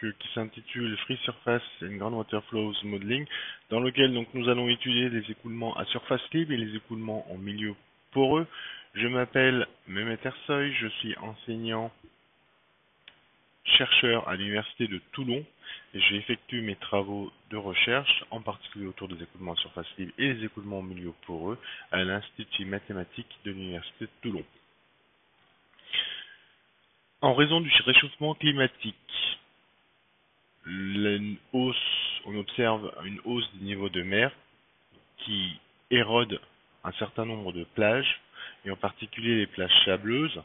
qui s'intitule Free Surface and Groundwater Flows Modeling, dans lequel donc nous allons étudier les écoulements à surface libre et les écoulements en milieu poreux. Je m'appelle Mehmet Ersoy, je suis enseignant chercheur à l'université de Toulon et j'effectue mes travaux de recherche, en particulier autour des écoulements à surface libre et les écoulements en milieu poreux, à l'Institut mathématique de l'université de Toulon. En raison du réchauffement climatique, on observe une hausse du niveau de mer qui érode un certain nombre de plages, et en particulier les plages sableuses.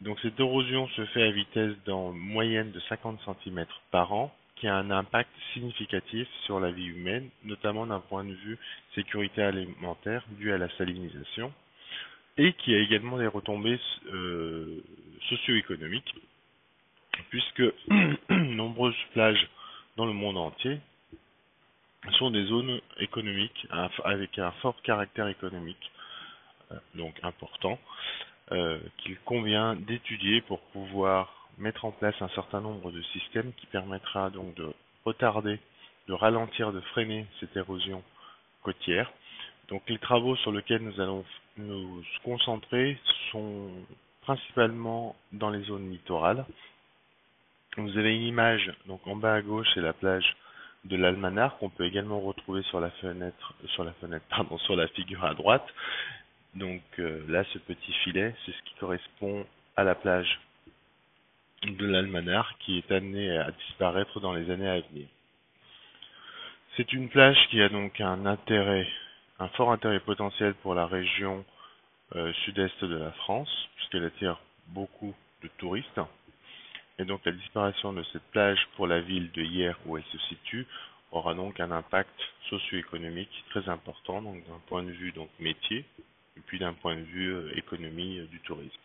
Donc cette érosion se fait à vitesse en moyenne de 50 cm par an, qui a un impact significatif sur la vie humaine, notamment d'un point de vue sécurité alimentaire dû à la salinisation, et qui a également des retombées socio-économiques, puisque nombreuses plages dans le monde entier sont des zones économiques avec un fort caractère économique, donc important, qu'il convient d'étudier pour pouvoir mettre en place un certain nombre de systèmes qui permettra donc de retarder, de ralentir, de freiner cette érosion côtière. Donc les travaux sur lesquels nous allons nous concentrer sont principalement dans les zones littorales. Vous avez une image, donc en bas à gauche, c'est la plage de l'Almanar qu'on peut également retrouver sur la sur la figure à droite. Donc là, ce petit filet, c'est ce qui correspond à la plage de l'Almanar qui est amenée à disparaître dans les années à venir. C'est une plage qui a donc un fort intérêt potentiel pour la région sud-est de la France, puisqu'elle attire beaucoup de touristes. Et donc la disparition de cette plage pour la ville de Hyères où elle se situe aura donc un impact socio-économique très important, donc d'un point de vue donc métier, et puis d'un point de vue économie du tourisme.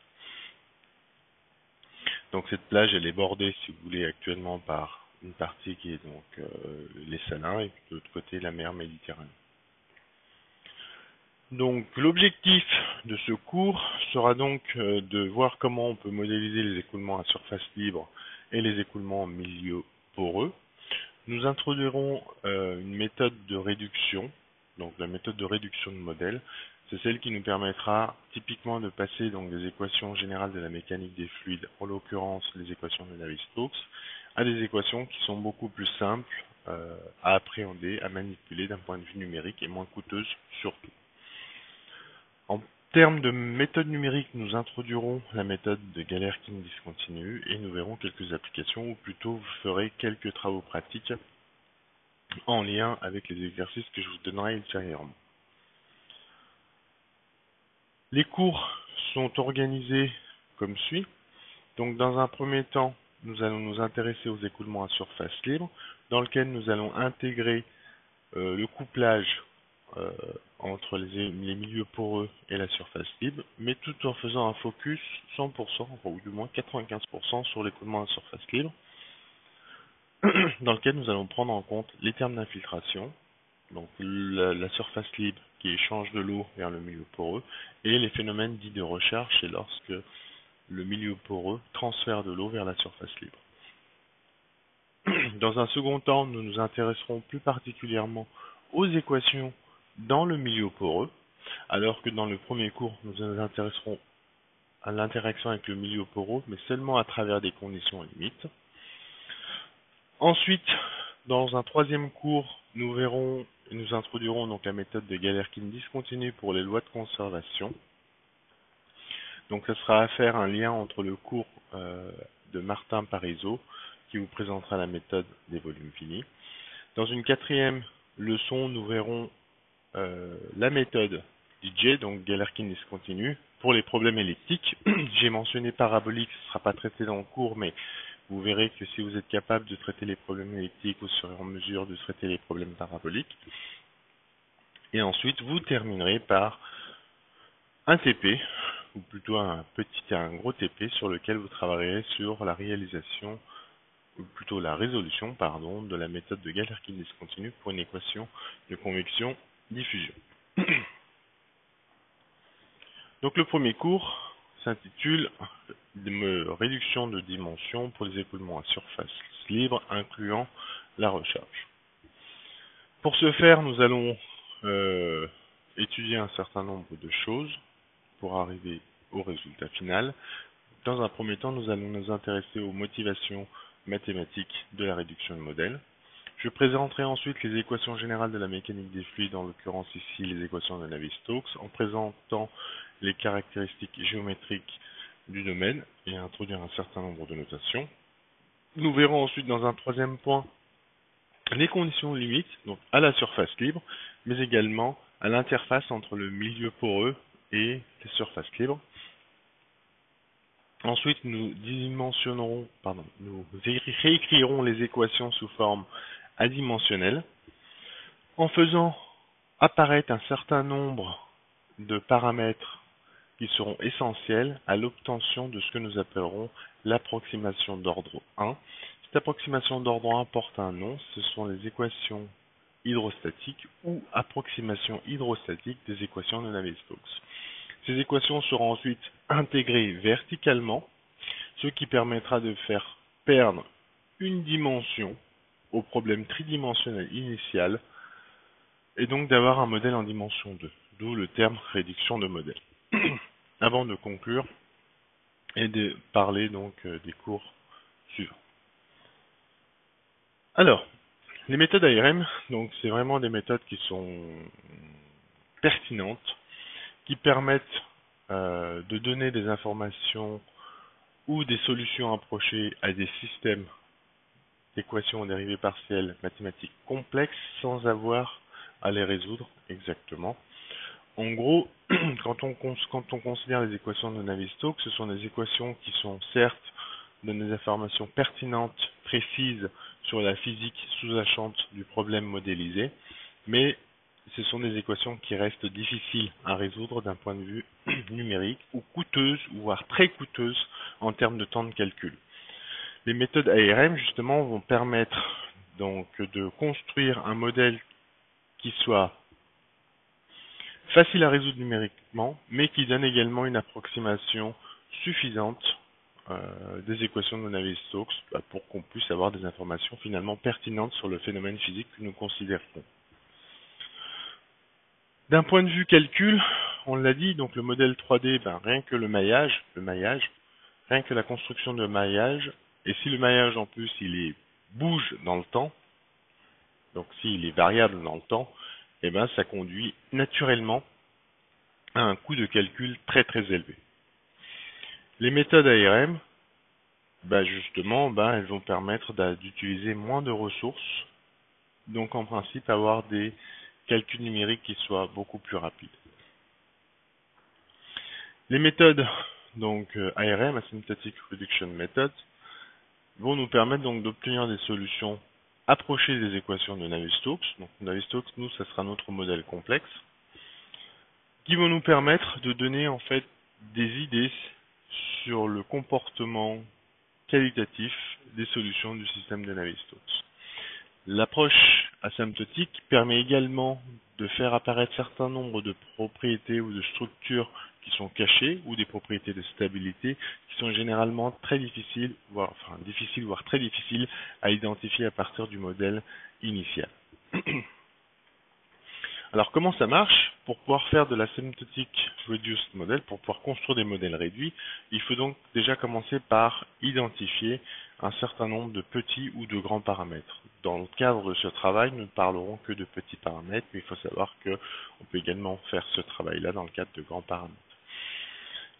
Donc cette plage, elle est bordée, si vous voulez, actuellement par une partie qui est donc les Salins et de l'autre côté la mer Méditerranée. Donc l'objectif de ce cours sera donc de voir comment on peut modéliser les écoulements à surface libre et les écoulements en milieu poreux. Nous introduirons une méthode de réduction, donc la méthode de réduction de modèle. C'est celle qui nous permettra typiquement de passer donc des équations générales de la mécanique des fluides, en l'occurrence les équations de Navier-Stokes, à des équations qui sont beaucoup plus simples à appréhender, à manipuler d'un point de vue numérique et moins coûteuses surtout. En termes de méthode numérique, nous introduirons la méthode de Galerkin discontinue et nous verrons quelques applications, ou plutôt vous ferez quelques travaux pratiques en lien avec les exercices que je vous donnerai ultérieurement. Les cours sont organisés comme suit. Donc dans un premier temps, nous allons nous intéresser aux écoulements à surface libre, dans lequel nous allons intégrer le couplage entre les milieux poreux et la surface libre, mais tout en faisant un focus 100%, ou du moins 95% sur l'écoulement à surface libre, dans lequel nous allons prendre en compte les termes d'infiltration, donc la surface libre qui échange de l'eau vers le milieu poreux, et les phénomènes dits de recharge, c'est lorsque le milieu poreux transfère de l'eau vers la surface libre. Dans un second temps, nous nous intéresserons plus particulièrement aux équations dans le milieu poreux, alors que dans le premier cours, nous nous intéresserons à l'interaction avec le milieu poreux, mais seulement à travers des conditions limites. Ensuite, dans un troisième cours, nous introduirons donc la méthode de Galerkin discontinue pour les lois de conservation. Donc, ce sera à faire un lien entre le cours de Martin Parisot, qui vous présentera la méthode des volumes finis. Dans une quatrième leçon, nous verrons la méthode DJ, donc Galerkin discontinue, pour les problèmes elliptiques. J'ai mentionné parabolique, ce ne sera pas traité dans le cours, mais vous verrez que si vous êtes capable de traiter les problèmes elliptiques, vous serez en mesure de traiter les problèmes paraboliques. Et ensuite, vous terminerez par un TP, ou plutôt un gros TP, sur lequel vous travaillerez sur la réalisation, ou plutôt la résolution, pardon, de la méthode de Galerkin discontinue pour une équation de convection-diffusion. Donc le premier cours, s'intitule Réduction de dimension pour les écoulements à surface libre, incluant la recharge. Pour ce faire, nous allons étudier un certain nombre de choses pour arriver au résultat final. Dans un premier temps, nous allons nous intéresser aux motivations mathématiques de la réduction de modèle. Je présenterai ensuite les équations générales de la mécanique des fluides, en l'occurrence ici les équations de Navier-Stokes, en présentant les caractéristiques géométriques du domaine et introduire un certain nombre de notations. Nous verrons ensuite dans un troisième point les conditions limites, donc à la surface libre, mais également à l'interface entre le milieu poreux et les surfaces libres. Ensuite, nous réécrirons les équations sous forme adimensionnelle en faisant apparaître un certain nombre de paramètres qui seront essentiels à l'obtention de ce que nous appellerons l'approximation d'ordre 1. Cette approximation d'ordre 1 porte un nom, ce sont les équations hydrostatiques ou approximation hydrostatique des équations de Navier-Stokes. Ces équations seront ensuite intégrées verticalement, ce qui permettra de faire perdre une dimension au problème tridimensionnel initial et donc d'avoir un modèle en dimension 2, d'où le terme réduction de modèle. Avant de conclure et de parler donc des cours suivants. Alors, les méthodes ARM, donc c'est vraiment des méthodes qui sont pertinentes, qui permettent de donner des informations ou des solutions approchées à des systèmes d'équations en dérivées partielles mathématiques complexes sans avoir à les résoudre exactement. En gros, quand on considère les équations de Navier-Stokes, ce sont des équations qui sont certes donnent des informations pertinentes, précises sur la physique sous-jacente du problème modélisé, mais ce sont des équations qui restent difficiles à résoudre d'un point de vue numérique ou coûteuses, voire très coûteuses en termes de temps de calcul. Les méthodes ARM, justement, vont permettre donc de construire un modèle qui soit facile à résoudre numériquement, mais qui donne également une approximation suffisante des équations de Navier-Stokes pour qu'on puisse avoir des informations finalement pertinentes sur le phénomène physique que nous considérons. D'un point de vue calcul, on l'a dit, donc le modèle 3D, rien que le maillage, rien que la construction de maillage, et si le maillage en plus bouge dans le temps, donc s'il est variable dans le temps, ça conduit naturellement à un coût de calcul très très élevé. Les méthodes ARM, justement, elles vont permettre d'utiliser moins de ressources, donc en principe avoir des calculs numériques qui soient beaucoup plus rapides. Les méthodes donc ARM, Asymptotic Reduction Methods, vont nous permettre donc d'obtenir des solutions approchées des équations de Navier-Stokes. Donc Navier-Stokes, nous, ça sera notre modèle complexe, qui vont nous permettre de donner en fait des idées sur le comportement qualitatif des solutions du système de Navier-Stokes. L'approche asymptotique permet également de faire apparaître un certain nombre de propriétés ou de structures qui sont cachées ou des propriétés de stabilité qui sont généralement très difficiles, voire très difficiles à identifier à partir du modèle initial. Alors comment ça marche? Pour pouvoir faire de l'asymptotic reduced model, pour pouvoir construire des modèles réduits, il faut donc déjà commencer par identifier un certain nombre de petits ou de grands paramètres. Dans le cadre de ce travail, nous ne parlerons que de petits paramètres, mais il faut savoir qu'on peut également faire ce travail-là dans le cadre de grands paramètres.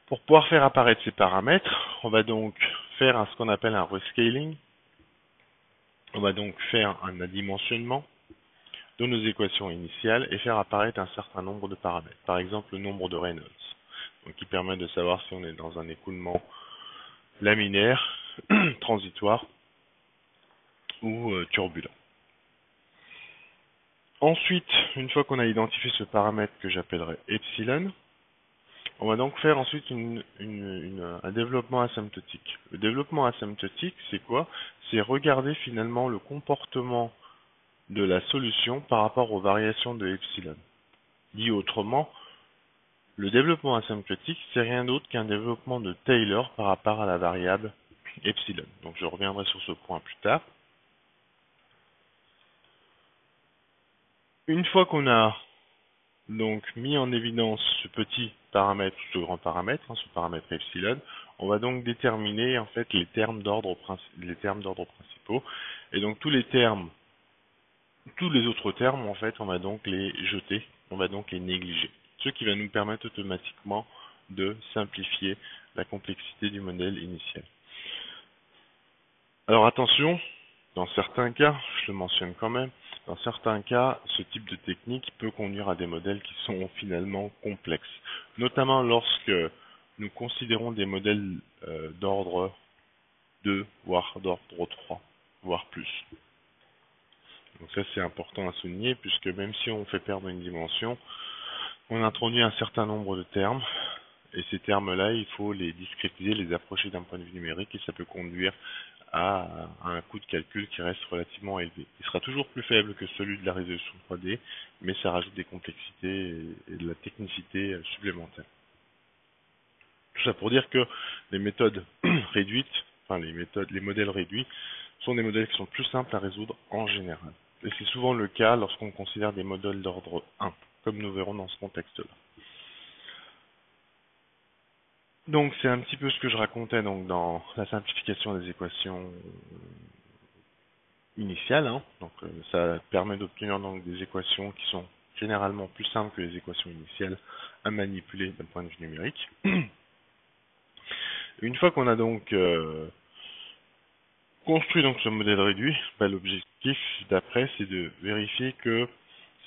Pour pouvoir faire apparaître ces paramètres, on va donc faire ce qu'on appelle un rescaling. On va donc faire un adimensionnement de nos équations initiales et faire apparaître un certain nombre de paramètres. Par exemple, le nombre de Reynolds, donc qui permet de savoir si on est dans un écoulement laminaire, transitoire ou turbulent. Ensuite, une fois qu'on a identifié ce paramètre que j'appellerai epsilon, on va donc faire ensuite un développement asymptotique. Le développement asymptotique, c'est quoi? C'est regarder finalement le comportement de la solution par rapport aux variations de epsilon. Dit autrement, Le développement asymptotique, c'est rien d'autre qu'un développement de Taylor par rapport à la variable epsilon. Donc je reviendrai sur ce point plus tard. Une fois qu'on a donc mis en évidence ce petit paramètre, ce grand paramètre, ce paramètre epsilon, on va donc déterminer en fait les termes d'ordre principaux. Et donc tous les autres termes, en fait, on va donc les jeter, on va donc les négliger. Ce qui va nous permettre automatiquement de simplifier la complexité du modèle initial. Alors attention, dans certains cas, je le mentionne quand même, dans certains cas, ce type de technique peut conduire à des modèles qui sont finalement complexes, notamment lorsque nous considérons des modèles d'ordre 2, voire d'ordre 3, voire plus. Donc ça c'est important à souligner, puisque même si on fait perdre une dimension, on introduit un certain nombre de termes, et ces termes-là, il faut les discrétiser, les approcher d'un point de vue numérique, et ça peut conduire à un coût de calcul qui reste relativement élevé. Il sera toujours plus faible que celui de la résolution 3D, mais ça rajoute des complexités et de la technicité supplémentaire. Tout ça pour dire que les méthodes réduites, enfin les modèles réduits, sont des modèles qui sont plus simples à résoudre en général. Et c'est souvent le cas lorsqu'on considère des modèles d'ordre 1, comme nous verrons dans ce contexte-là. Donc c'est un petit peu ce que je racontais donc dans la simplification des équations initiales. Donc ça permet d'obtenir donc des équations qui sont généralement plus simples que les équations initiales à manipuler d'un point de vue numérique. Une fois qu'on a donc construit donc ce modèle réduit, l'objectif d'après c'est de vérifier que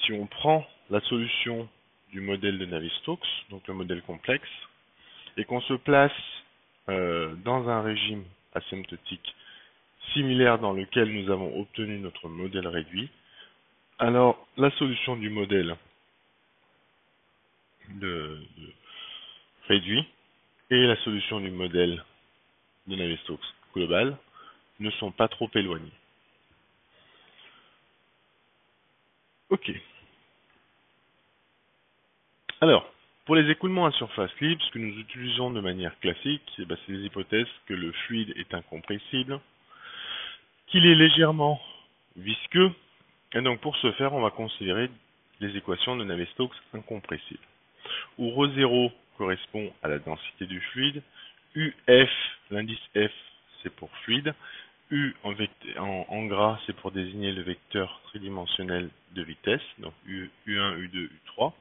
si on prend la solution du modèle de Navier-Stokes, donc le modèle complexe, et qu'on se place dans un régime asymptotique similaire dans lequel nous avons obtenu notre modèle réduit, alors la solution du modèle réduit et la solution du modèle de Navier-Stokes global ne sont pas trop éloignés. Ok. Alors, pour les écoulements à surface libre, ce que nous utilisons de manière classique, c'est les hypothèses que le fluide est incompressible, qu'il est légèrement visqueux, et donc pour ce faire, on va considérer les équations de Navier-Stokes incompressibles, où ρ0 correspond à la densité du fluide, UF, l'indice F, c'est pour fluide, U en gras, c'est pour désigner le vecteur tridimensionnel de vitesse, donc U1, U2, U3.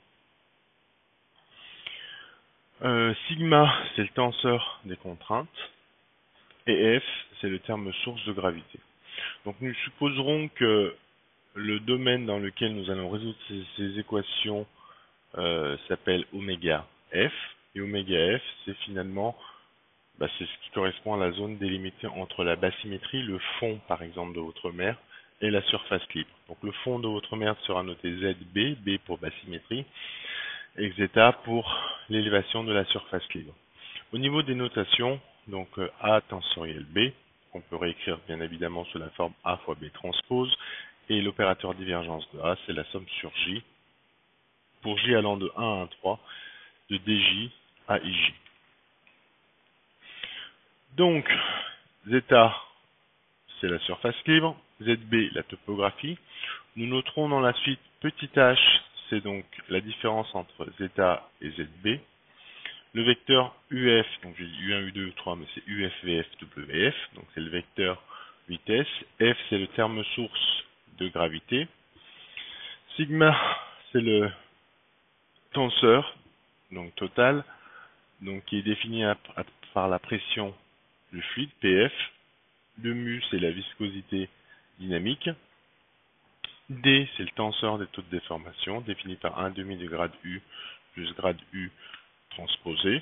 Sigma, c'est le tenseur des contraintes, et F, c'est le terme source de gravité. Donc nous supposerons que le domaine dans lequel nous allons résoudre ces équations s'appelle oméga F, et oméga F, c'est finalement c'est ce qui correspond à la zone délimitée entre la basymétrie, le fond par exemple de votre mer, et la surface libre. Donc le fond de votre mer sera noté ZB, B pour basymétrie, et zeta pour l'élévation de la surface libre. Au niveau des notations, donc A tensoriel B, qu'on peut réécrire bien évidemment sous la forme A fois B transpose, et l'opérateur divergence de A, c'est la somme sur J, pour J allant de 1 à 1, 3, de DJ à IJ. Donc, zeta, c'est la surface libre, ZB, la topographie. Nous noterons dans la suite petit h, c'est donc la différence entre zeta et ZB. Le vecteur UF, donc j'ai dit U1, U2, U3, mais c'est UF, VF, WF, donc c'est le vecteur vitesse. F, c'est le terme source de gravité. Sigma, c'est le tenseur, donc total, donc qui est défini par la pression du fluide, PF. Le mu, c'est la viscosité dynamique. D, c'est le tenseur des taux de déformation, défini par 1,5 de grade U plus grade U transposé.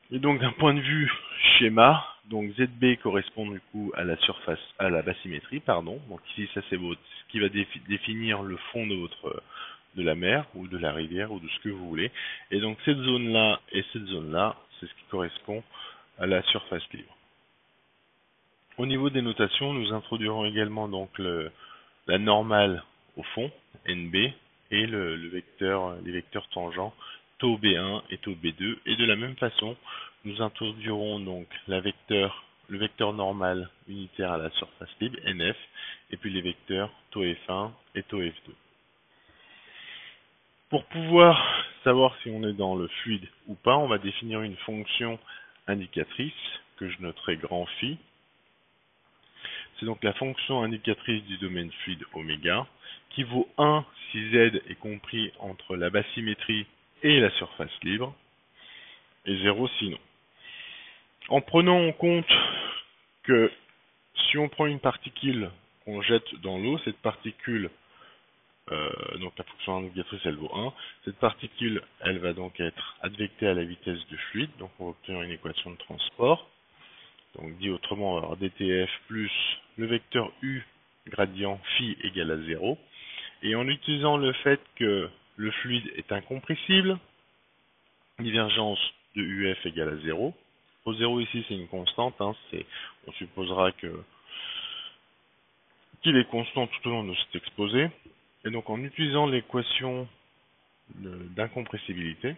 Et donc d'un point de vue schéma, donc ZB correspond du coup à la surface, à la basymétrie, pardon. Donc ici ça c'est ce qui va définir le fond de la mer ou de la rivière ou de ce que vous voulez. Et donc cette zone-là et cette zone-là, c'est ce qui correspond à la surface libre. Au niveau des notations, nous introduirons également donc la normale au fond, NB, et les vecteurs tangents taux B1 et taux B2. Et de la même façon, nous introduirons donc le vecteur normal unitaire à la surface libre, NF, et puis les vecteurs taux F1 et taux F2. Pour pouvoir savoir si on est dans le fluide ou pas, on va définir une fonction indicatrice que je noterai grand phi. C'est donc la fonction indicatrice du domaine fluide oméga qui vaut 1 si Z est compris entre la basymétrie et la surface libre et 0 sinon. En prenant en compte que si on prend une particule qu'on jette dans l'eau, cette particule, donc la fonction indicatrice elle vaut 1, cette particule elle va donc être advectée à la vitesse du fluide, donc on va obtenir une équation de transport. Donc dit autrement, on va avoir dTF plus le vecteur U gradient phi égale à 0. Et en utilisant le fait que le fluide est incompressible, divergence de UF égale à 0. Au 0 ici c'est une constante, on supposera qu'il est constant tout au long de cet exposé. Et donc en utilisant l'équation d'incompressibilité,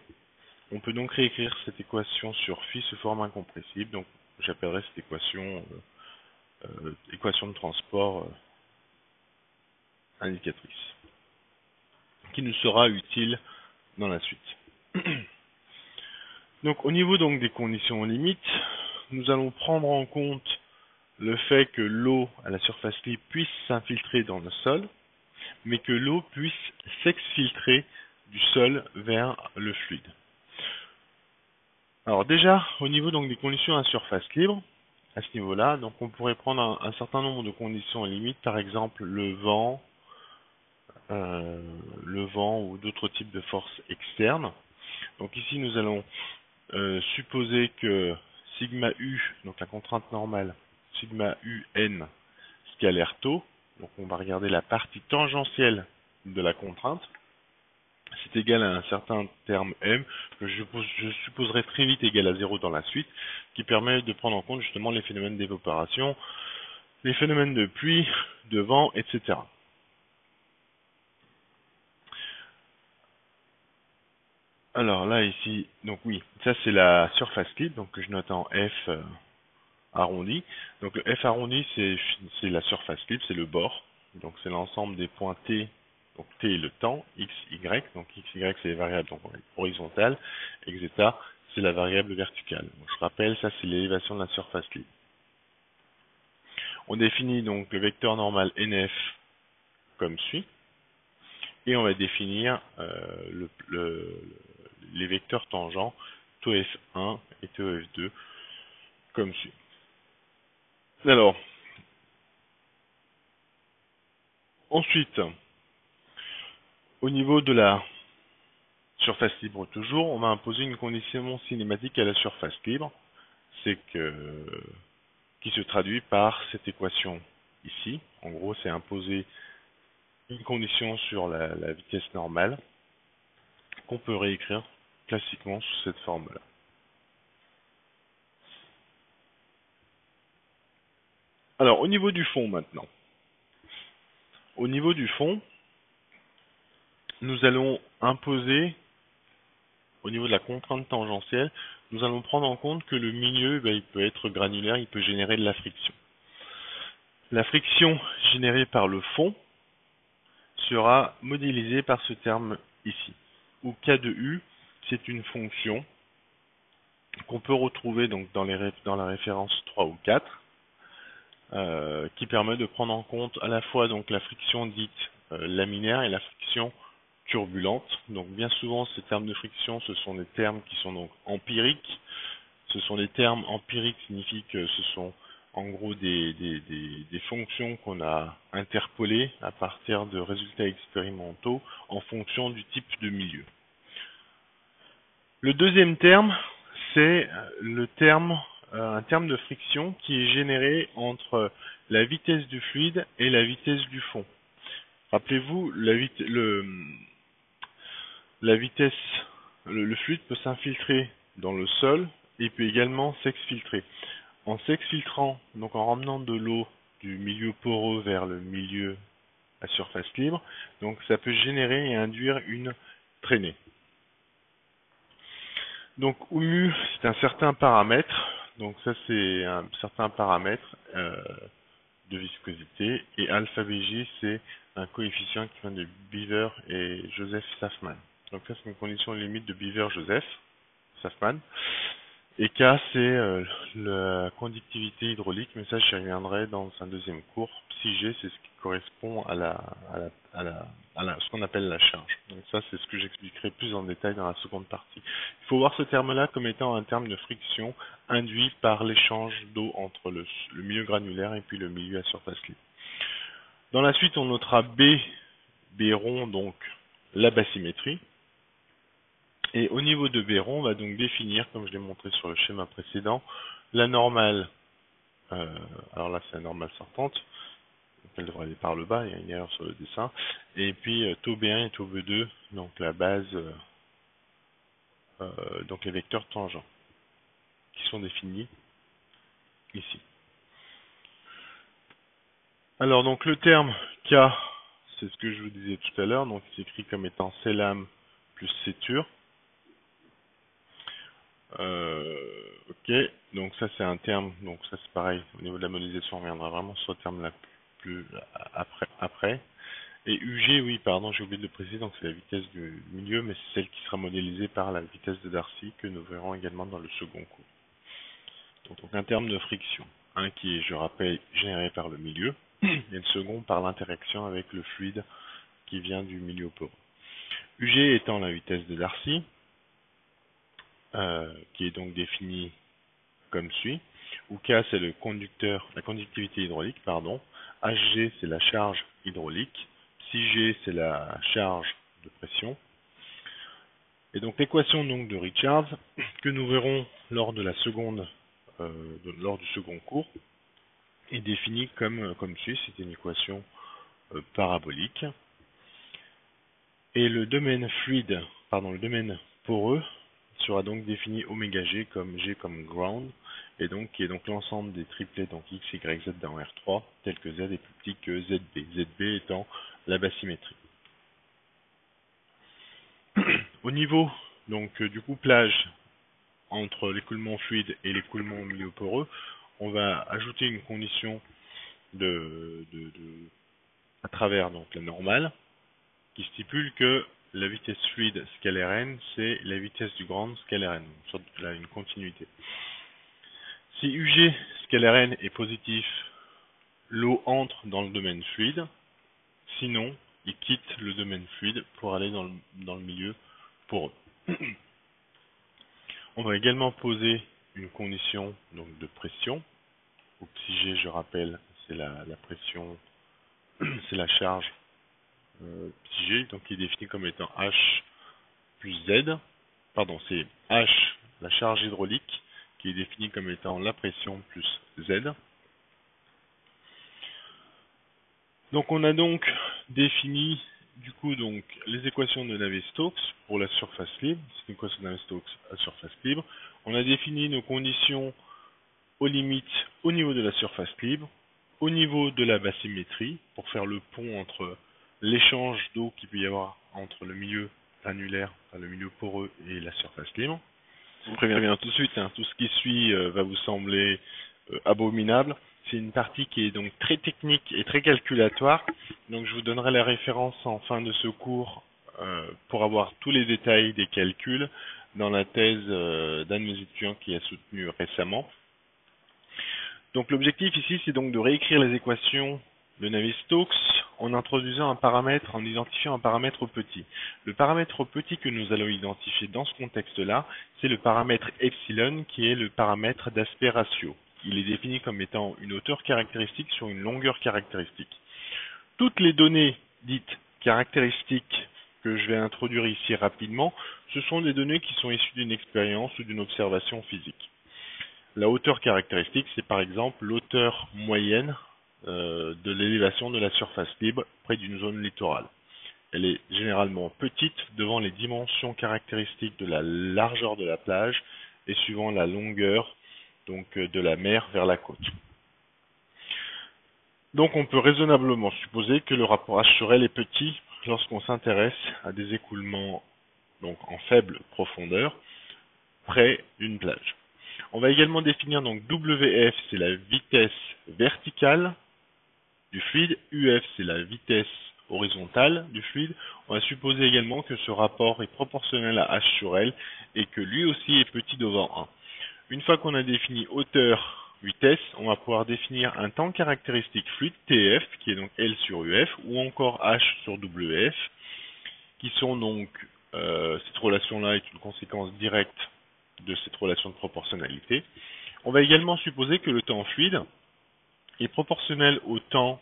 on peut donc réécrire cette équation sur phi sous forme incompressible. Donc j'appellerai cette équation équation de transport indicatrice, qui nous sera utile dans la suite. Donc au niveau donc des conditions limites, nous allons prendre en compte le fait que l'eau à la surface libre puisse s'infiltrer dans le sol, mais que l'eau puisse s'exfiltrer du sol vers le fluide. Alors déjà, au niveau donc des conditions à surface libre, à ce niveau-là, donc on pourrait prendre un certain nombre de conditions limites, par exemple le vent ou d'autres types de forces externes. Donc ici nous allons supposer que sigma U, donc la contrainte normale, sigma UN scalaire taux, donc on va regarder la partie tangentielle de la contrainte, c'est égal à un certain terme M, que je supposerai très vite égal à 0 dans la suite, qui permet de prendre en compte justement les phénomènes d'évaporation, les phénomènes de pluie, de vent, etc. Alors là ici, donc oui, ça c'est la surface libre, donc que je note en F arrondi. Donc le F arrondi c'est la surface libre, c'est le bord, donc c'est l'ensemble des points T, donc T est le temps, X, Y, donc X, Y c'est les variables donc horizontales, et zeta c'est la variable verticale. Donc, je rappelle, ça c'est l'élévation de la surface libre. On définit donc le vecteur normal NF comme suit, et on va définir les vecteurs tangents taux F1 et taux F2 comme suit. Alors, ensuite, au niveau de la surface libre toujours, on va imposer une condition cinématique à la surface libre, qui se traduit par cette équation ici. En gros, c'est imposer une condition sur la vitesse normale qu'on peut réécrire classiquement sous cette forme-là. Alors, au niveau du fond maintenant. Au niveau du fond, nous allons imposer, au niveau de la contrainte tangentielle, nous allons prendre en compte que le milieu, il peut être granulaire, il peut générer de la friction. La friction générée par le fond sera modélisée par ce terme ici, où K de U, c'est une fonction qu'on peut retrouver donc dans la référence 3 ou 4, qui permet de prendre en compte à la fois donc la friction dite laminaire et la friction turbulente. Donc bien souvent ces termes de friction, ce sont des termes qui sont donc empiriques. Ce sont des termes empiriques, signifient que ce sont en gros des fonctions qu'on a interpolées à partir de résultats expérimentaux en fonction du type de milieu. Le deuxième terme, c'est un terme de friction qui est généré entre la vitesse du fluide et la vitesse du fond. Rappelez-vous, le fluide peut s'infiltrer dans le sol et peut également s'exfiltrer. En s'exfiltrant, donc en ramenant de l'eau du milieu poreux vers le milieu la surface libre. Donc ça peut générer et induire une traînée. Donc OMU, c'est un certain paramètre. Donc ça c'est un certain paramètre de viscosité. Et alpha Bj, c'est un coefficient qui vient de Beaver et Joseph Safman. Donc ça c'est une condition limite de Beaver-Joseph Safman. Et K, c'est la conductivité hydraulique, mais ça j'y reviendrai dans un deuxième cours. Psi G, c'est ce qui correspond à ce qu'on appelle la charge. Donc ça, c'est ce que j'expliquerai plus en détail dans la seconde partie. Il faut voir ce terme-là comme étant un terme de friction induit par l'échange d'eau entre le milieu granulaire et puis le milieu à surface libre. Dans la suite, on notera B rond, donc la basymétrie. Et au niveau de B rond, on va donc définir, comme je l'ai montré sur le schéma précédent, la normale, alors là c'est la normale sortante, donc elle devrait aller par le bas, il y a une erreur sur le dessin, et puis taux B1 et taux B2, donc la base, donc les vecteurs tangents, qui sont définis ici. Alors donc le terme K, c'est ce que je vous disais tout à l'heure, donc c'est écrit comme étant Clam plus Ctur. Ok, donc ça c'est un terme, donc ça c'est pareil, au niveau de la modélisation on reviendra vraiment sur ce terme là plus après. Et UG, oui pardon, j'ai oublié de le préciser, donc c'est la vitesse du milieu, mais c'est celle qui sera modélisée par la vitesse de Darcy que nous verrons également dans le second cours. Donc un terme de friction, un qui est, je rappelle, généré par le milieu, et le second par l'interaction avec le fluide qui vient du milieu poreux. UG étant la vitesse de Darcy, qui est donc définie comme suit, où K c'est le conducteur, la conductivité hydraulique, pardon, Hg c'est la charge hydraulique, Psi c'est la charge de pression. Et donc l'équation de Richards, que nous verrons lors de la seconde, lors du second cours, est définie comme suit, c'est une équation parabolique. Et le domaine fluide, pardon, le domaine poreux sera donc défini oméga G comme ground, et donc qui est donc l'ensemble des triplets donc X, Y, Z dans R3, tel que Z est plus petit que ZB, ZB étant la basymétrie. Au niveau donc du couplage entre l'écoulement fluide et l'écoulement au milieu poreux, on va ajouter une condition à travers donc la normale, qui stipule que la vitesse fluide scalaire n, c'est la vitesse du grand scalaire n, là une continuité. Si UG scalaire n est positif, l'eau entre dans le domaine fluide, sinon il quitte le domaine fluide pour aller dans le milieu poreux. On va également poser une condition donc, de pression, où psi G, je rappelle, c'est la pression, c'est la charge psi G, donc qui est définie comme étant H plus Z, pardon, c'est H, la charge hydraulique, qui est définie comme étant la pression plus Z. Donc on a donc défini du coup donc les équations de Navier-Stokes pour la surface libre, c'est une équation de Navier-Stokes à surface libre. On a défini nos conditions aux limites au niveau de la surface libre, au niveau de la basymétrie, pour faire le pont entre l'échange d'eau qu'il peut y avoir entre le milieu granulaire, enfin le milieu poreux et la surface libre. Je vous préviens tout de suite, hein, tout ce qui suit va vous sembler abominable. C'est une partie qui est donc très technique et très calculatoire. Donc je vous donnerai la référence en fin de ce cours pour avoir tous les détails des calculs dans la thèse d'un de mes étudiants qui a soutenu récemment. Donc l'objectif ici, c'est donc de réécrire les équations de Navier-Stokes en introduisant un paramètre, en identifiant un paramètre petit. Le paramètre petit que nous allons identifier dans ce contexte-là, c'est le paramètre epsilon qui est le paramètre d'aspect ratio. Il est défini comme étant une hauteur caractéristique sur une longueur caractéristique. Toutes les données dites caractéristiques que je vais introduire ici rapidement, ce sont des données qui sont issues d'une expérience ou d'une observation physique. La hauteur caractéristique, c'est par exemple l'hauteur moyenne de l'élévation de la surface libre près d'une zone littorale. Elle est généralement petite devant les dimensions caractéristiques de la largeur de la plage et suivant la longueur donc, de la mer vers la côte. Donc on peut raisonnablement supposer que le rapport H sur L est petit lorsqu'on s'intéresse à des écoulements donc en faible profondeur près d'une plage. On va également définir donc WF, c'est la vitesse verticale du fluide, UF, c'est la vitesse horizontale du fluide. On va supposer également que ce rapport est proportionnel à H sur L et que lui aussi est petit devant 1. Une fois qu'on a défini hauteur, vitesse, on va pouvoir définir un temps caractéristique fluide, TF, qui est donc L sur UF, ou encore H sur WF, qui sont donc, cette relation-là est une conséquence directe de cette relation de proportionnalité. On va également supposer que le temps fluide est proportionnel au temps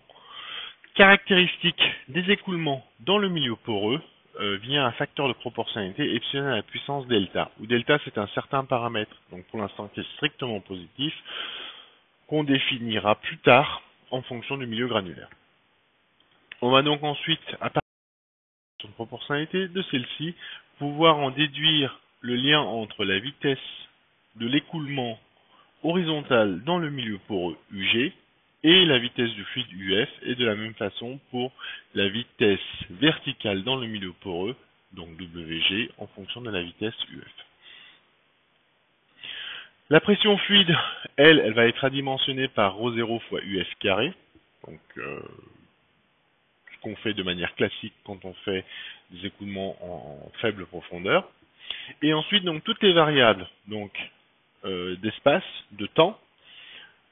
caractéristique des écoulements dans le milieu poreux via un facteur de proportionnalité epsilon à la puissance delta, où delta c'est un certain paramètre, donc pour l'instant qui est strictement positif, qu'on définira plus tard en fonction du milieu granulaire. On va donc ensuite, à partir de la proportionnalité de celle-ci, pouvoir en déduire le lien entre la vitesse de l'écoulement horizontal dans le milieu poreux UG et la vitesse du fluide UF, et de la même façon pour la vitesse verticale dans le milieu poreux, donc WG, en fonction de la vitesse UF. La pression fluide, elle va être adimensionnée par ρ0 fois UF carré, donc ce qu'on fait de manière classique quand on fait des écoulements en faible profondeur. Et ensuite, donc toutes les variables donc d'espace, de temps,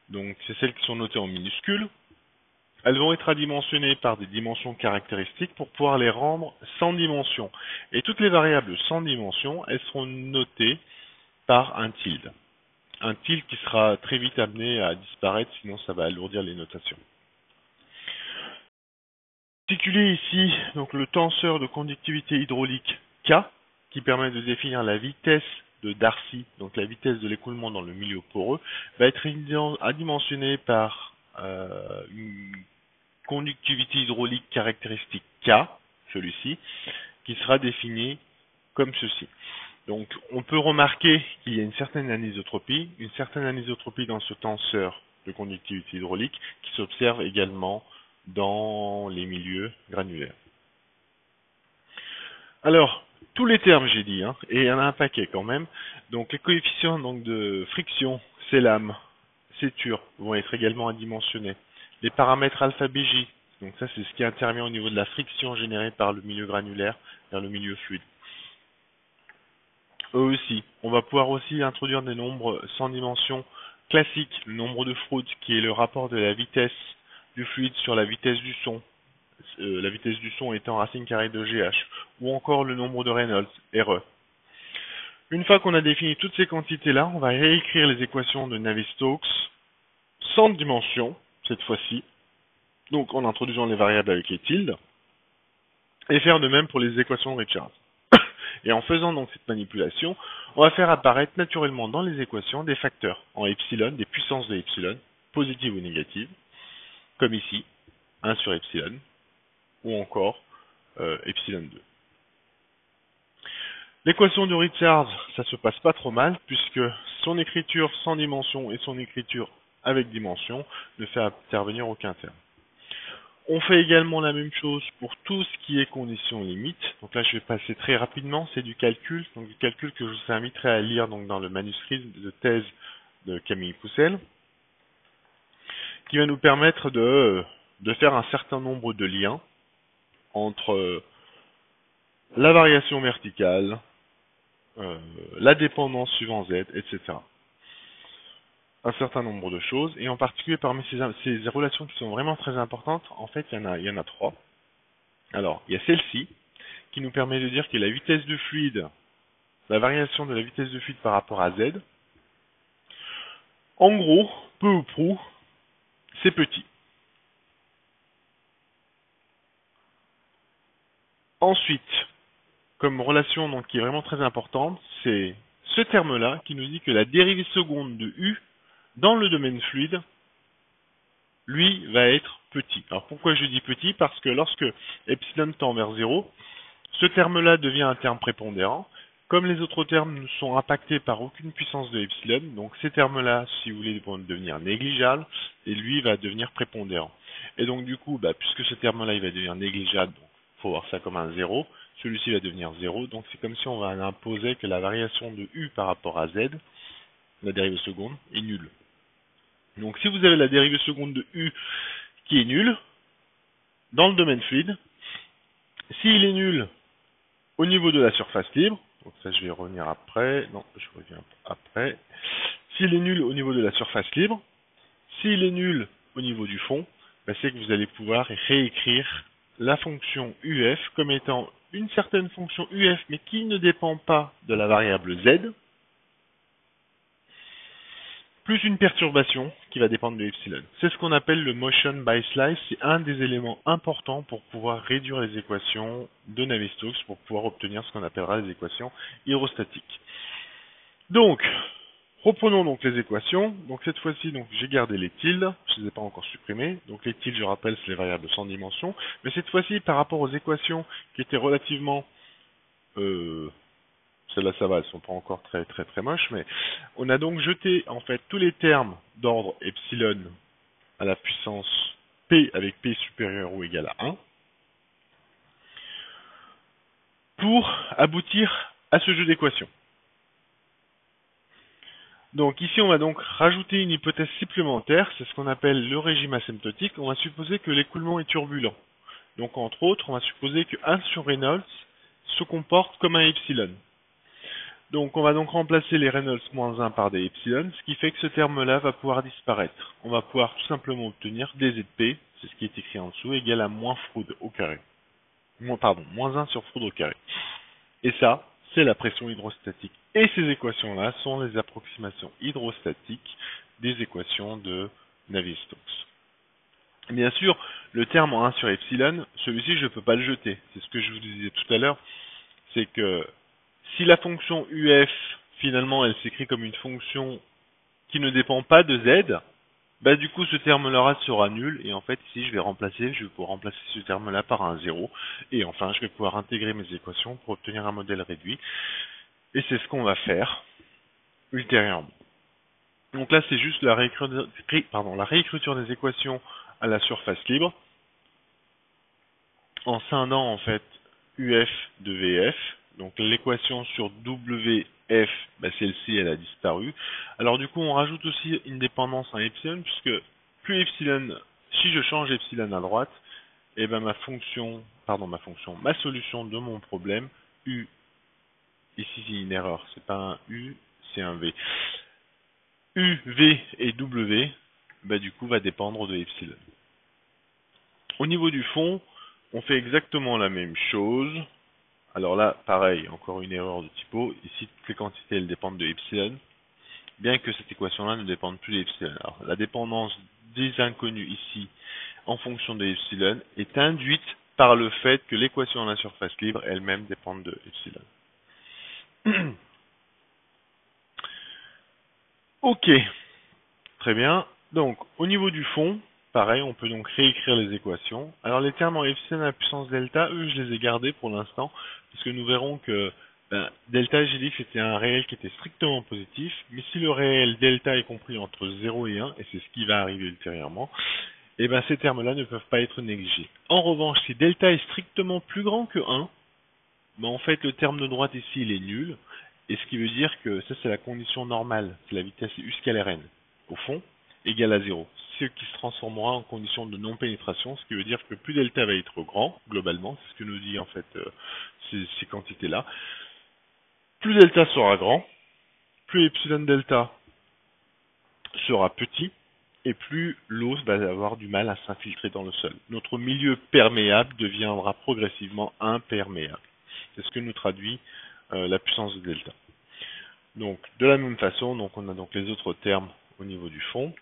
donc c'est celles qui sont notées en minuscules, elles vont être adimensionnées par des dimensions caractéristiques pour pouvoir les rendre sans dimension. Et toutes les variables sans dimension, elles seront notées par un tilde. Un tilde qui sera très vite amené à disparaître, sinon ça va alourdir les notations. Particulier ici, donc le tenseur de conductivité hydraulique K, qui permet de définir la vitesse de Darcy, donc la vitesse de l'écoulement dans le milieu poreux, va être adimensionné par une conductivité hydraulique caractéristique K, celui-ci, qui sera défini comme ceci. Donc on peut remarquer qu'il y a une certaine anisotropie dans ce tenseur de conductivité hydraulique qui s'observe également dans les milieux granulaires. Alors, tous les termes j'ai dit, et il y en a un paquet quand même, donc les coefficients donc, de friction, C lame, C tur, vont être également adimensionnés. Les paramètres alpha BJ, donc ça c'est ce qui intervient au niveau de la friction générée par le milieu granulaire vers le milieu fluide. Eux aussi, on va pouvoir aussi introduire des nombres sans dimension classiques, le nombre de Froude qui est le rapport de la vitesse du fluide sur la vitesse du son, la vitesse du son étant racine carrée de GH, ou encore le nombre de Reynolds, RE. Une fois qu'on a défini toutes ces quantités-là, on va réécrire les équations de Navier-Stokes sans dimension, cette fois-ci, donc en introduisant les variables avec les tildes, et faire de même pour les équations de Richards. Et en faisant donc cette manipulation, on va faire apparaître naturellement dans les équations des facteurs en epsilon, des puissances de epsilon, positives ou négatives, comme ici, 1 sur epsilon, ou encore epsilon 2. L'équation de Richards, ça se passe pas trop mal, puisque son écriture sans dimension et son écriture avec dimension ne fait intervenir aucun terme. On fait également la même chose pour tout ce qui est conditions limites. Donc là, je vais passer très rapidement, c'est du calcul. Donc du calcul que je vous inviterai à lire donc, dans le manuscrit de thèse de Camille Poussel, qui va nous permettre de faire un certain nombre de liens entre la variation verticale, la dépendance suivant Z, etc. Un certain nombre de choses, et en particulier parmi ces relations qui sont vraiment très importantes, en fait, il y en a trois. Alors, il y a celle-ci, qui nous permet de dire que la vitesse du fluide, la variation de la vitesse du fluide par rapport à Z, en gros, peu ou prou, c'est petit. Ensuite, comme relation donc, qui est vraiment très importante, c'est ce terme-là qui nous dit que la dérivée seconde de U dans le domaine fluide, lui, va être petit. Alors pourquoi je dis petit? Parce que lorsque epsilon tend vers 0, ce terme-là devient un terme prépondérant. Comme les autres termes ne sont impactés par aucune puissance de epsilon, donc ces termes-là, si vous voulez, vont devenir négligeables, et lui va devenir prépondérant. Et donc du coup, puisque ce terme-là il va devenir négligeable, donc il faut voir ça comme un 0, celui-ci va devenir 0, donc c'est comme si on va imposer que la variation de u par rapport à z, la dérivée seconde, est nulle. Donc si vous avez la dérivée seconde de u qui est nulle, dans le domaine fluide, s'il est nul au niveau de la surface libre, donc ça je vais y revenir après, non, je reviens après, s'il est nul au niveau de la surface libre, s'il est nul au niveau du fond, c'est que vous allez pouvoir réécrire la fonction uf comme étant une certaine fonction uf mais qui ne dépend pas de la variable z, plus une perturbation qui va dépendre de epsilon. C'est ce qu'on appelle le motion by slice, c'est un des éléments importants pour pouvoir réduire les équations de Navier-Stokes, pour pouvoir obtenir ce qu'on appellera les équations hydrostatiques. Donc, reprenons donc les équations. Donc cette fois-ci, j'ai gardé les tildes, je ne les ai pas encore supprimées. Donc les tildes, je rappelle, c'est les variables sans dimension. Mais cette fois-ci, par rapport aux équations qui étaient relativement celles-là ça va, elles sont pas encore très moches, mais on a donc jeté en fait tous les termes d'ordre epsilon à la puissance p avec p supérieur ou égal à 1 pour aboutir à ce jeu d'équations. Donc ici on va donc rajouter une hypothèse supplémentaire, c'est ce qu'on appelle le régime asymptotique. On va supposer que l'écoulement est turbulent. Donc entre autres, on va supposer que 1 sur Reynolds se comporte comme un epsilon. Donc on va donc remplacer les Reynolds moins 1 par des epsilon, ce qui fait que ce terme-là va pouvoir disparaître. On va pouvoir tout simplement obtenir dZp, c'est ce qui est écrit en dessous, égal à moins Froude au carré. Moins 1 sur Froude au carré. Et ça, c'est la pression hydrostatique. Et ces équations-là sont les approximations hydrostatiques des équations de Navier-Stokes. Bien sûr, le terme en 1 sur epsilon, celui-ci je ne peux pas le jeter. C'est ce que je vous disais tout à l'heure, c'est que si la fonction uf, finalement, elle s'écrit comme une fonction qui ne dépend pas de z, du coup, ce terme-là sera nul. Et en fait, ici, je vais pouvoir remplacer ce terme-là par un 0. Et enfin, je vais pouvoir intégrer mes équations pour obtenir un modèle réduit. Et c'est ce qu'on va faire ultérieurement. Donc là, c'est juste la réécriture des équations à la surface libre, en scindant en fait uf de vf. Donc l'équation sur wf, celle-ci elle a disparu. Alors du coup on rajoute aussi une dépendance à epsilon, puisque plus epsilon, si je change epsilon à droite, et ma solution de mon problème, u, ici c'est une erreur, c'est pas un u, c'est un v. U, v et w, du coup va dépendre de epsilon. Au niveau du fond, on fait exactement la même chose. Alors là, pareil, encore une erreur de typo. Ici, toutes les quantités, elles dépendent de epsilon, bien que cette équation-là ne dépende plus d'epsilon. Alors, la dépendance des inconnus ici, en fonction de epsilon, est induite par le fait que l'équation à la surface libre elle-même dépend de epsilon. Ok, très bien. Donc, au niveau du fond, pareil, on peut donc réécrire les équations. Alors, les termes en epsilon à la puissance delta, eux, je les ai gardés pour l'instant, parce que nous verrons que delta, j'ai dit que c'était un réel qui était strictement positif, mais si le réel delta est compris entre 0 et 1, et c'est ce qui va arriver ultérieurement, ces termes-là ne peuvent pas être négligés. En revanche, si delta est strictement plus grand que 1, en fait, le terme de droite ici, il est nul, et ce qui veut dire que ça, c'est la condition normale, c'est la vitesse u scalaire n, au fond, égale à 0. Ce qui se transformera en condition de non-pénétration, ce qui veut dire que plus delta va être grand, globalement, c'est ce que nous dit en fait ces quantités-là, plus delta sera grand, plus epsilon delta sera petit, et plus l'eau va avoir du mal à s'infiltrer dans le sol. Notre milieu perméable deviendra progressivement imperméable. C'est ce que nous traduit la puissance de delta. Donc, de la même façon, on a donc les autres termes au niveau du fond.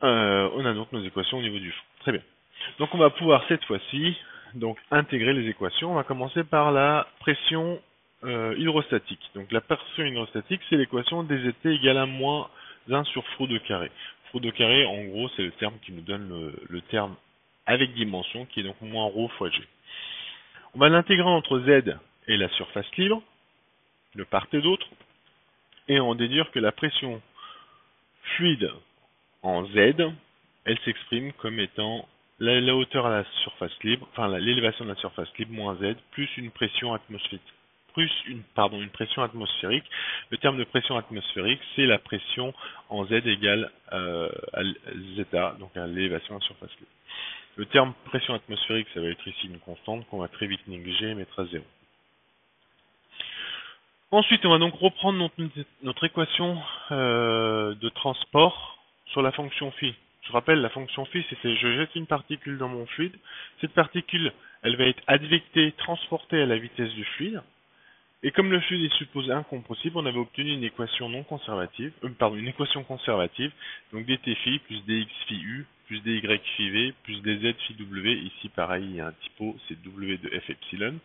On a donc nos équations au niveau du fond. Très bien. Donc, on va pouvoir cette fois-ci intégrer les équations. On va commencer par la pression hydrostatique. Donc, la pression hydrostatique, c'est l'équation dZt égale à moins 1 sur Froude au carré. Froude au carré, en gros, c'est le terme qui nous donne le terme avec dimension, qui est donc moins ρ fois g. On va l'intégrer entre z et la surface libre, de part et d'autre, et en déduire que la pression fluide en Z, elle s'exprime comme étant la hauteur à la surface libre, enfin l'élévation de la surface libre moins Z, plus une pression atmosphérique. Une pression atmosphérique. Le terme de pression atmosphérique, c'est la pression en Z égale à zeta, donc à l'élévation de la surface libre. Le terme pression atmosphérique, ça va être ici une constante qu'on va très vite négliger et mettre à 0. Ensuite, on va donc reprendre notre équation de transport sur la fonction phi. Je rappelle, la fonction phi, c'était je jette une particule dans mon fluide. Cette particule, elle va être advectée, transportée à la vitesse du fluide. Et comme le fluide est supposé incompressible, on avait obtenu une équation non conservative, une équation conservative, donc dt phi plus dx phi u plus dy phi v plus dz phi w. Ici, pareil, il y a un typo, c'est w de f epsilon.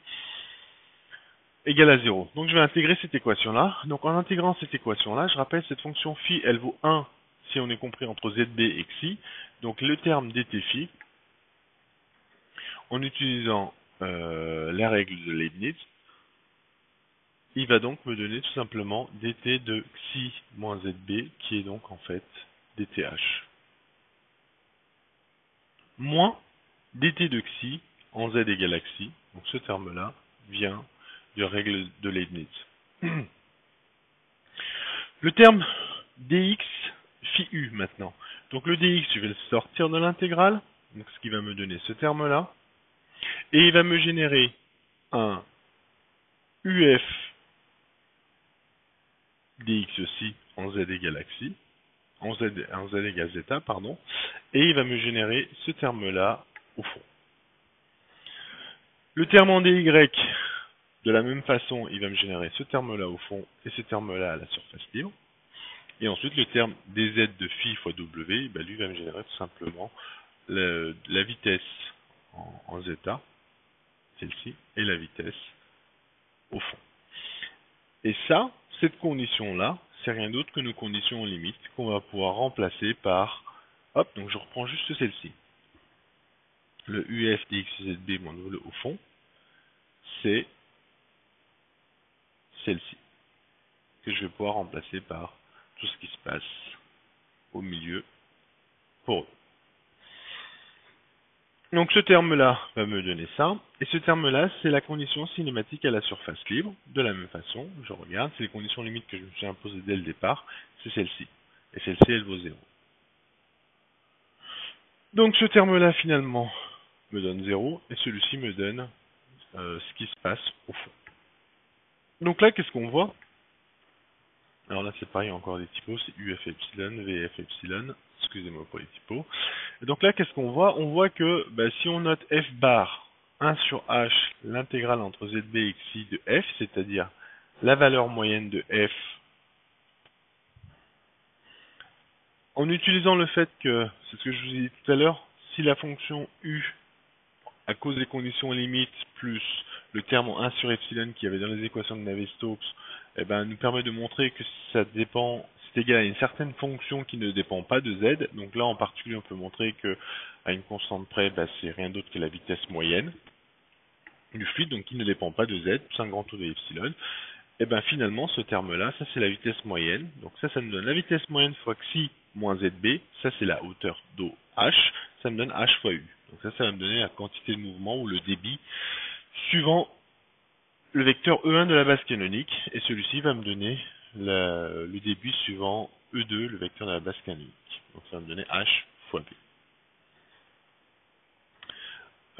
Égale à 0. Donc je vais intégrer cette équation-là. Donc en intégrant cette équation-là, je rappelle, cette fonction phi, elle vaut 1 si on est compris entre zb et xi. Donc le terme dt phi, en utilisant la règle de Leibniz, il va donc me donner tout simplement dt de xi moins zb, qui est donc en fait dth. Moins dt de xi en z égale à xi. Donc ce terme-là vient de règle de Leibniz. Le terme dx phi u maintenant. Donc le dx, je vais le sortir de l'intégrale, donc ce qui va me donner ce terme-là. Et il va me générer un uf dx aussi en z égale à xi, en z égale zeta, pardon. Et il va me générer ce terme-là au fond. Le terme en dy, de la même façon, il va me générer ce terme-là au fond et ce terme-là à la surface libre. Et ensuite, le terme dz de phi fois w, ben lui va me générer tout simplement la vitesse en zeta, celle-ci, et la vitesse au fond. Et ça, cette condition-là, c'est rien d'autre que nos conditions limites qu'on va pouvoir remplacer par, hop, donc je reprends juste celle-ci. Le uf dx zb moins w au fond, c'est celle-ci, que je vais pouvoir remplacer par tout ce qui se passe au milieu pour eux. Donc ce terme-là va me donner ça, et ce terme-là, c'est la condition cinématique à la surface libre. De la même façon, je regarde, c'est les conditions limites que je me suis imposées dès le départ, c'est celle-ci. Et celle-ci, elle vaut 0. Donc ce terme-là, finalement, me donne 0, et celui-ci me donne ce qui se passe au fond. Donc là, qu'est-ce qu'on voit? Alors là, c'est pareil, encore des typos, c'est UF epsilon, VF epsilon, excusez-moi pour les typos. Et donc là, qu'est-ce qu'on voit? On voit que si on note f bar 1 sur h, l'intégrale entre zb et xi de f, c'est-à-dire la valeur moyenne de f, en utilisant le fait que, c'est ce que je vous ai dit tout à l'heure, si la fonction u, à cause des conditions limites, plus le terme en 1 sur epsilon qu'il y avait dans les équations de Navier-Stokes, nous permet de montrer que ça dépend, c'est égal à une certaine fonction qui ne dépend pas de z. Donc là, en particulier, on peut montrer que à une constante près, c'est rien d'autre que la vitesse moyenne du fluide, donc qui ne dépend pas de z, plus un grand taux de epsilon. Et finalement, ce terme-là, ça c'est la vitesse moyenne. Donc ça me donne la vitesse moyenne fois xi moins zb. Ça c'est la hauteur d'eau h. Ça me donne h fois u. Donc ça va me donner la quantité de mouvement ou le débit suivant le vecteur E1 de la base canonique, et celui-ci va me donner le débit suivant E2, le vecteur de la base canonique. Donc ça va me donner H fois B.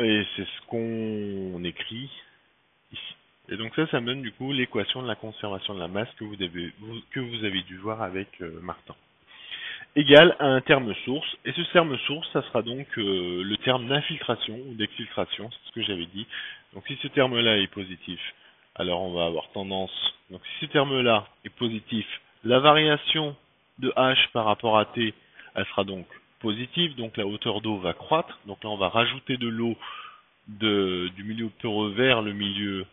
Et c'est ce qu'on écrit ici. Et donc ça me donne du coup l'équation de la conservation de la masse que vous avez dû voir avec Martin. Égal à un terme source, et ce terme source, ça sera donc le terme d'infiltration ou d'exfiltration, c'est ce que j'avais dit. Donc si ce terme-là est positif, alors on va avoir tendance, donc si ce terme-là est positif, la variation de h par rapport à t, elle sera donc positive, donc la hauteur d'eau va croître, donc là on va rajouter de l'eau du milieu poreux vers le milieu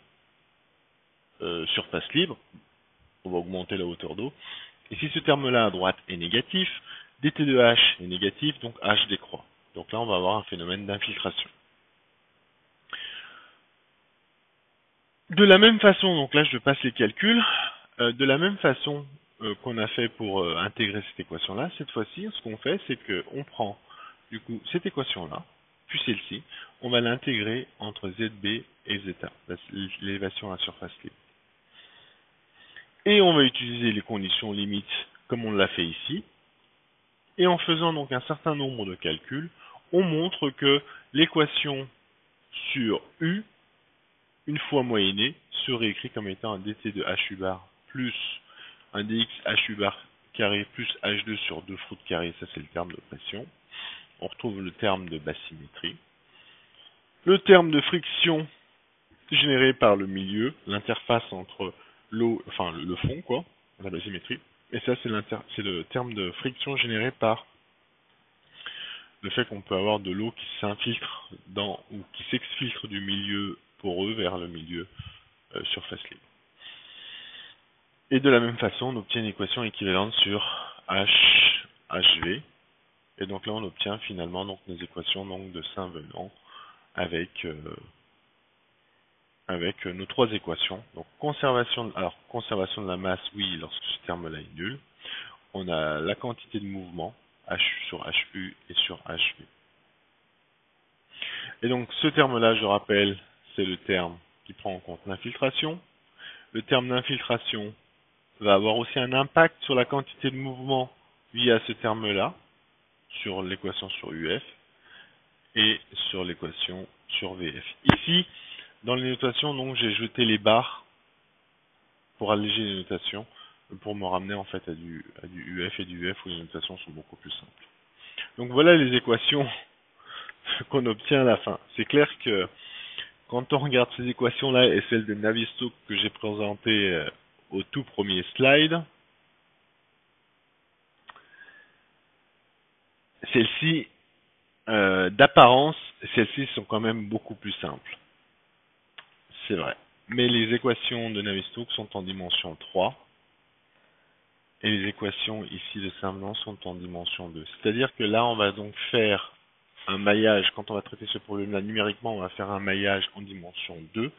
surface libre, on va augmenter la hauteur d'eau. Et si ce terme-là à droite est négatif, dt de h est négatif, donc h décroît. Donc là, on va avoir un phénomène d'infiltration. De la même façon, donc là je passe les calculs, de la même façon, qu'on a fait pour intégrer cette équation-là, cette fois-ci, ce qu'on fait, c'est qu'on prend du coup cette équation-là, puis celle-ci, on va l'intégrer entre ZB et zeta, l'élévation à la surface libre. Et on va utiliser les conditions limites comme on l'a fait ici. Et en faisant donc un certain nombre de calculs, on montre que l'équation sur U, une fois moyennée, serait écrite comme étant un dt de HU bar plus un dx HU bar carré plus H2 sur 2 fruits carrés, ça c'est le terme de pression. On retrouve le terme de basymétrie. Le terme de friction généré par le milieu, l'interface entre l'eau, enfin le fond quoi, la basymétrie. Et ça c'est le terme de friction généré par le fait qu'on peut avoir de l'eau qui s'infiltre dans ou qui s'exfiltre du milieu poreux vers le milieu surface libre. Et de la même façon, on obtient une équation équivalente sur HV. Et donc là, on obtient finalement donc nos équations donc de Saint-Venant avec nos trois équations. Donc conservation de la masse, oui, lorsque ce terme-là est nul. On a la quantité de mouvement, H sur HU et sur HV. Et donc ce terme-là, je rappelle, c'est le terme qui prend en compte l'infiltration. Le terme d'infiltration va avoir aussi un impact sur la quantité de mouvement via ce terme-là, sur l'équation sur UF et sur l'équation sur VF. Ici, dans les notations, donc j'ai jeté les barres pour alléger les notations, pour me ramener en fait à du UF et du VF où les notations sont beaucoup plus simples. Donc voilà les équations qu'on obtient à la fin. C'est clair que quand on regarde ces équations-là et celles de Navier-Stokes que j'ai présentées au tout premier slide, celles-ci, d'apparence, celles-ci sont quand même beaucoup plus simples. C'est vrai. Mais les équations de Navier-Stokes sont en dimension 3. Et les équations ici de Saint-Venant sont en dimension 2. C'est-à-dire que là, on va donc faire un maillage. Quand on va traiter ce problème-là numériquement, on va faire un maillage en dimension 2.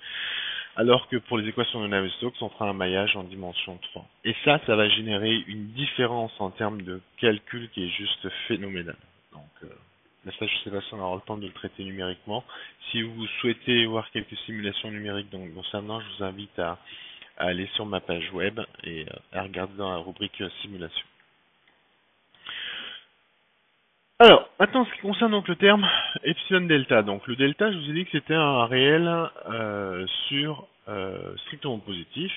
Alors que pour les équations de Navier-Stokes, on fera un maillage en dimension 3. Et ça va générer une différence en termes de calcul qui est juste phénoménale. Donc, là, ça, je ne sais pas si on aura le temps de le traiter numériquement. Si vous souhaitez voir quelques simulations numériques dans Saint-Venant, je vous invite à aller sur ma page web et à regarder dans la rubrique simulation. Alors, maintenant, en ce qui concerne donc le terme epsilon delta. Donc, le delta, je vous ai dit que c'était un réel strictement positif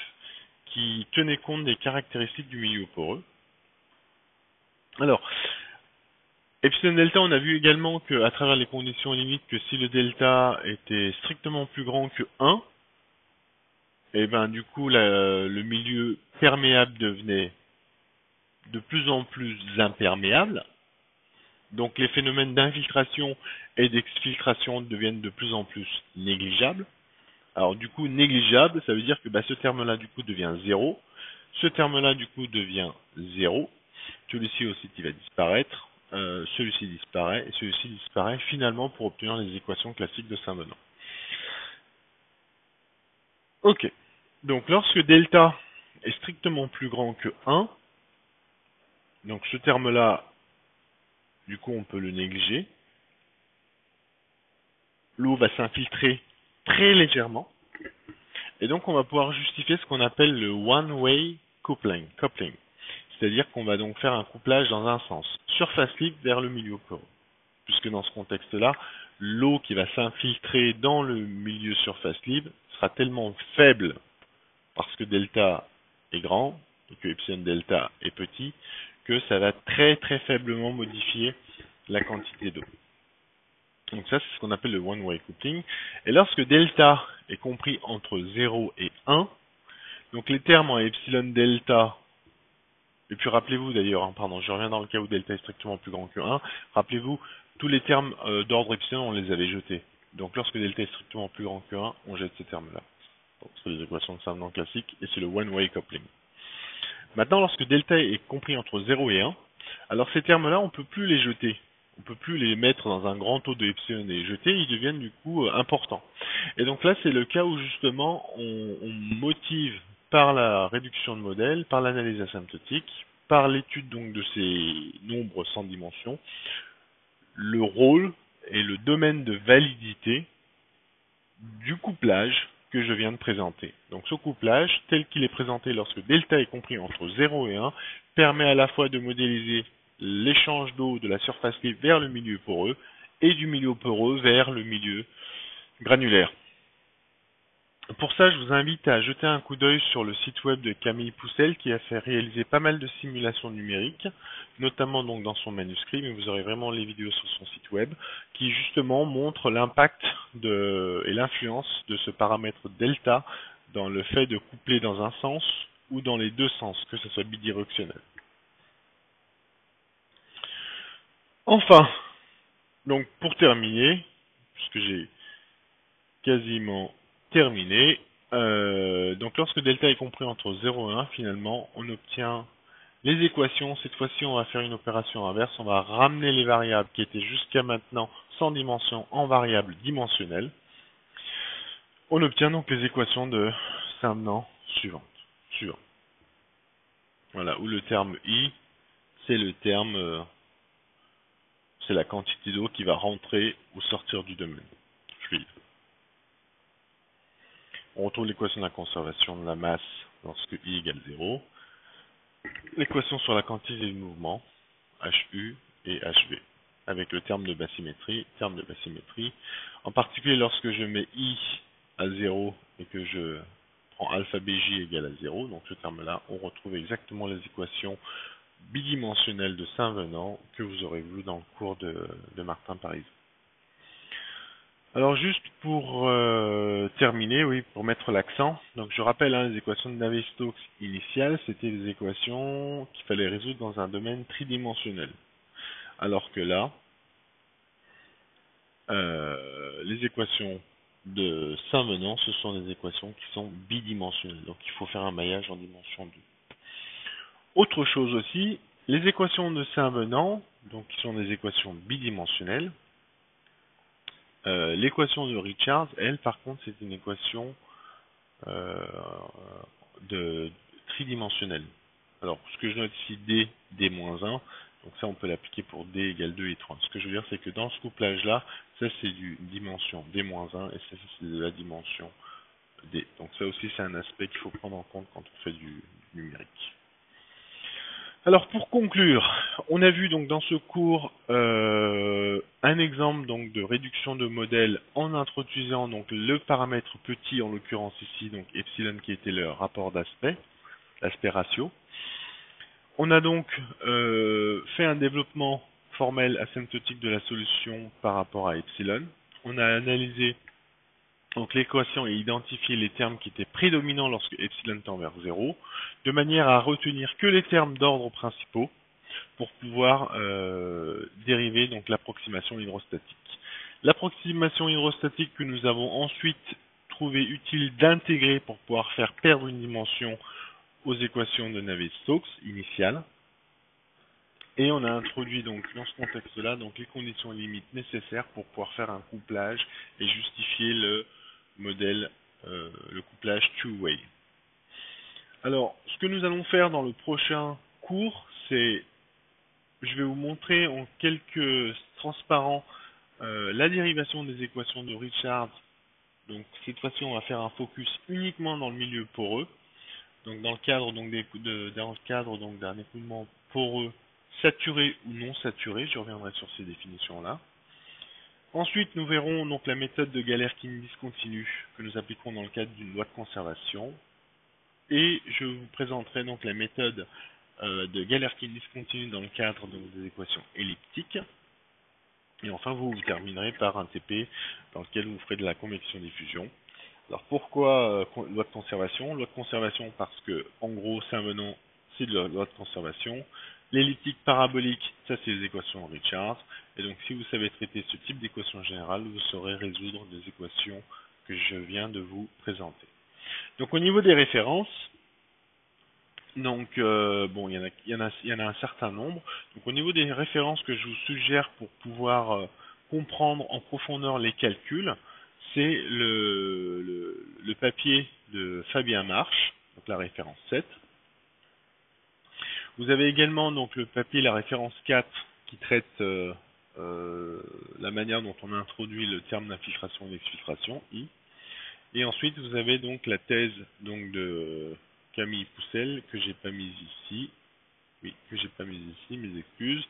qui tenait compte des caractéristiques du milieu poreux. Alors, epsilon delta, on a vu également qu'à travers les conditions limites, que si le delta était strictement plus grand que 1, et ben du coup le milieu perméable devenait de plus en plus imperméable. Donc les phénomènes d'infiltration et d'exfiltration deviennent de plus en plus négligeables. Alors du coup négligeable, ça veut dire que ce terme-là du coup devient 0. Ce terme-là du coup devient 0. Celui-ci aussi qui va disparaître. Celui-ci disparaît et celui-ci disparaît finalement pour obtenir les équations classiques de Saint-Venant. Ok. Donc lorsque delta est strictement plus grand que 1, donc ce terme-là, du coup on peut le négliger. L'eau va s'infiltrer très légèrement. Et donc on va pouvoir justifier ce qu'on appelle le one-way coupling. C'est-à-dire qu'on va donc faire un couplage dans un sens, surface libre vers le milieu poreux. Puisque dans ce contexte-là, l'eau qui va s'infiltrer dans le milieu surface libre sera tellement faible parce que delta est grand et que epsilon delta est petit, que ça va très très faiblement modifier la quantité d'eau. Donc ça, c'est ce qu'on appelle le one-way coupling. Et lorsque delta est compris entre 0 et 1, donc les termes en epsilon delta, et puis rappelez-vous d'ailleurs, je reviens dans le cas où delta est strictement plus grand que 1, rappelez-vous, tous les termes d'ordre epsilon, on les avait jetés. Donc lorsque delta est strictement plus grand que 1, on jette ces termes-là. C'est les équations de Saint-Venant classiques, et c'est le one-way coupling. Maintenant, lorsque delta est compris entre 0 et 1, alors ces termes-là, on ne peut plus les jeter. On ne peut plus les mettre dans un grand taux de epsilon et les jeter, ils deviennent du coup importants. Et donc là, c'est le cas où justement, on motive par la réduction de modèles, par l'analyse asymptotique, par l'étude donc de ces nombres sans dimension, le rôle et le domaine de validité du couplage que je viens de présenter. Donc ce couplage, tel qu'il est présenté lorsque delta est compris entre 0 et 1, permet à la fois de modéliser l'échange d'eau de la surface libre vers le milieu poreux et du milieu poreux vers le milieu granulaire. Pour ça, je vous invite à jeter un coup d'œil sur le site web de Camille Poussel qui a fait réaliser pas mal de simulations numériques, notamment donc dans son manuscrit, mais vous aurez vraiment les vidéos sur son site web, qui justement montrent l'impact et l'influence de ce paramètre delta dans le fait de coupler dans un sens ou dans les deux sens, que ce soit bidirectionnel. Enfin, donc pour terminer, puisque j'ai quasiment terminé, donc lorsque delta est compris entre 0 et 1, finalement, on obtient les équations. Cette fois-ci, on va faire une opération inverse. On va ramener les variables qui étaient jusqu'à maintenant sans dimension en variables dimensionnelles. On obtient donc les équations de Saint-Venant suivantes. Voilà, où le terme I, c'est le terme, c'est la quantité d'eau qui va rentrer ou sortir du domaine fluide. On retrouve l'équation de la conservation de la masse lorsque I égale 0. L'équation sur la quantité de mouvement, HU et HV, avec le terme de basymétrie, en particulier lorsque je mets I à 0 et que je prends alpha BJ égale à 0, donc ce terme-là, on retrouve exactement les équations bidimensionnelles de Saint-Venant que vous aurez vu dans le cours de Martin Parisot. Alors juste pour terminer, oui, pour mettre l'accent, donc je rappelle les équations de Navier-Stokes initiales, c'était des équations qu'il fallait résoudre dans un domaine tridimensionnel. Alors que là, les équations de Saint-Venant, ce sont des équations qui sont bidimensionnelles, donc il faut faire un maillage en dimension 2. Autre chose aussi, les équations de Saint-Venant, donc qui sont des équations bidimensionnelles, l'équation de Richards, elle, par contre, c'est une équation tridimensionnelle. Alors, ce que je note ici, D-1, donc ça, on peut l'appliquer pour D égale 2 et 3. Ce que je veux dire, c'est que dans ce couplage-là, ça, c'est du dimension D-1, et ça, c'est de la dimension D. Donc ça aussi, c'est un aspect qu'il faut prendre en compte quand on fait du numérique. Alors pour conclure, on a vu donc dans ce cours un exemple donc de réduction de modèle en introduisant donc le paramètre petit, en l'occurrence ici donc epsilon qui était le rapport d'aspect, l'aspect ratio. On a donc fait un développement formel asymptotique de la solution par rapport à epsilon. On a analysé donc l'équation et identifié les termes qui étaient prédominants lorsque epsilon tend vers 0, de manière à retenir que les termes d'ordre principaux pour pouvoir dériver donc l'approximation hydrostatique. L'approximation hydrostatique que nous avons ensuite trouvé utile d'intégrer pour pouvoir faire perdre une dimension aux équations de Navier-Stokes initiales. Et on a introduit donc dans ce contexte-là donc les conditions limites nécessaires pour pouvoir faire un couplage et justifier le modèle, le couplage two-way. Alors, ce que nous allons faire dans le prochain cours, c'est, je vais vous montrer en quelques transparents la dérivation des équations de Richards. Donc cette fois-ci, on va faire un focus uniquement dans le milieu poreux. Donc dans le cadre donc d'un écoulement poreux saturé ou non saturé, je reviendrai sur ces définitions-là. Ensuite, nous verrons donc la méthode de Galerkin discontinue que nous appliquerons dans le cadre d'une loi de conservation. Et je vous présenterai donc la méthode de Galerkin discontinue dans le cadre donc, des équations elliptiques. Et enfin, vous terminerez par un TP dans lequel vous ferez de la convection-diffusion. Alors pourquoi loi de conservation? Loi de conservation parce que, en gros, Saint-Venant, c'est de la loi de conservation. L'elliptique parabolique, ça c'est les équations Richards. Et donc si vous savez traiter ce type d'équation générale, vous saurez résoudre des équations que je viens de vous présenter. Donc au niveau des références, donc bon, il y en a un certain nombre. Donc au niveau des références que je vous suggère pour pouvoir comprendre en profondeur les calculs, c'est le papier de Fabien Marche, donc la référence 7. Vous avez également donc le papier, la référence 4, qui traite la manière dont on introduit le terme d'infiltration et d'exfiltration, I. Et ensuite, vous avez donc la thèse donc de Camille Poussel, que j'ai pas mise ici. Oui, que j'ai pas mise ici, mes excuses.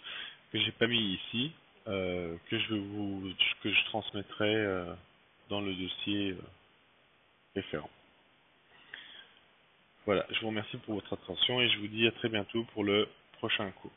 Que j'ai pas mis ici, que je transmettrai dans le dossier référent. Voilà, je vous remercie pour votre attention et je vous dis à très bientôt pour le prochain cours.